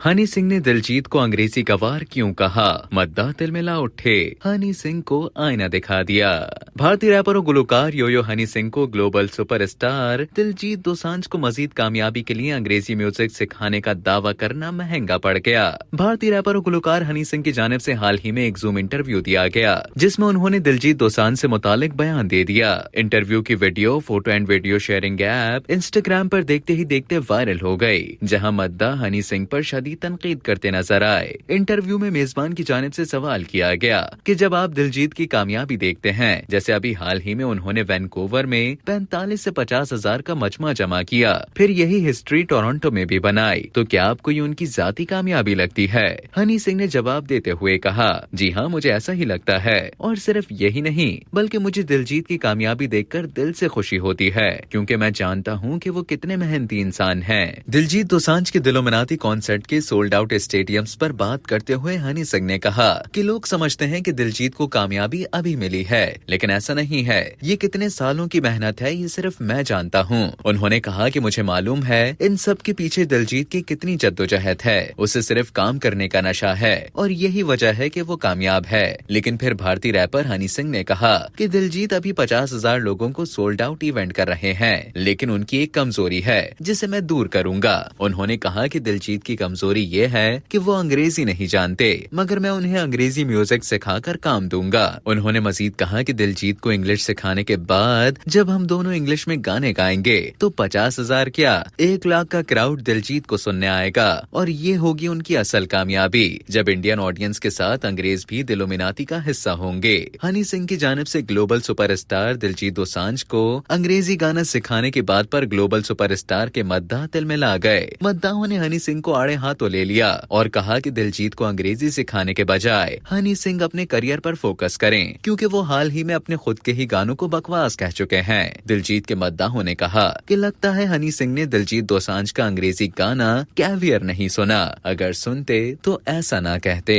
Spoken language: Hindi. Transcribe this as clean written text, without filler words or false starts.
हनी सिंह ने दिलजीत को अंग्रेजी गवार क्यों कहा, मद्दा तिलमिला उठे, हनी सिंह को आईना दिखा दिया। भारतीय रैपर और गुलकार यो हनी सिंह को ग्लोबल सुपरस्टार दिलजीत दोसांझ को मजीद कामयाबी के लिए अंग्रेजी म्यूजिक सिखाने का दावा करना महंगा पड़ गया। भारतीय रैपर और गुलकार हनी सिंह की जानिब से हाल ही में एक जूम इंटरव्यू दिया गया, जिसमें उन्होंने दिलजीत दोसांझ से मुतालिक बयान दे दिया। इंटरव्यू की video, photo and video sharing app Instagram पर देखते ही देखते वायरल हो गई, जहां मद्दा हनी सिंह पर शदीद तनकीद करते नजर आए। इंटरव्यू में मेजबान की जानिब से सवाल किया गया कि जब आप दिलजीत की कामयाबी देखते हैं, जैसे अभी हाल ही में उन्होंने वैनकूवर में 45 से 50 हजार का मजमा जमा किया, फिर यही हिस्ट्री टोरंटो में भी बनाई, तो क्या आपको ये उनकी जाती कामयाबी लगती है? हनी सिंह ने जवाब देते हुए कहा, जी हाँ, मुझे ऐसा ही लगता है, और सिर्फ यही नहीं बल्कि मुझे दिलजीत की कामयाबी देखकर दिल से खुशी होती है, क्योंकि मैं जानता हूँ कि वो कितने मेहनती इंसान हैं। दिलजीत दोसांझ के दिलोमनाती कॉन्सर्ट के सोल्ड आउट स्टेडियम्स पर बात करते हुए हनी सिंह ने कहा कि लोग समझते हैं कि दिलजीत को कामयाबी अभी मिली है, लेकिन ऐसा नहीं है। ये कितने सालों की मेहनत है, ये सिर्फ मैं जानता हूँ। उन्होंने कहा कि मुझे मालूम है इन सब के पीछे दिलजीत की कितनी जद्दोजहद है, उसे सिर्फ काम करने का नशा है और यही वजह है कि वो कामयाब है। लेकिन फिर भारतीय रैपर हनी सिंह ने कहा कि दिलजीत अभी 50,000 लोगों को सोल्ड आउट इवेंट कर रहे हैं, लेकिन उनकी एक कमजोरी है जिसे मैं दूर करूंगा। उन्होंने कहा कि दिलजीत की कमजोरी ये है कि वो अंग्रेजी नहीं जानते, मगर मैं उन्हें अंग्रेजी म्यूजिक सिखाकर काम दूंगा। उन्होंने मजीद कहा कि दिलजीत को इंग्लिश सिखाने के बाद जब हम दोनों इंग्लिश में गाने गाएंगे तो 50,000 क्या 1 लाख का क्राउड दिलजीत को सुनने आएगा, और ये होगी उनकी असल कामयाबी, जब इंडियन ऑडियंस के साथ अंग्रेज भी दिलोमिनाती का हिस्सा होंगे। हनी सिंह की जानिब से ग्लोबल सुपरस्टार दिलजीत दोसांझ को अंग्रेजी गाना सिखाने की बात पर ग्लोबल सुपरस्टार के मद्दाह तिलमिला गए। मद्दाहों ने हनी सिंह को आड़े हाथों ले लिया और कहा कि दिलजीत को अंग्रेजी सिखाने के बजाय हनी सिंह अपने करियर पर फोकस करें, क्योंकि वो हाल ही में अपने खुद के ही गानों को बकवास कह चुके हैं। दिलजीत के मद्दाहों ने कहा कि लगता है हनी सिंह ने दिलजीत दोसांझ का अंग्रेजी गाना कैवियर नहीं सुना, अगर सुनते तो ऐसा ना कहते।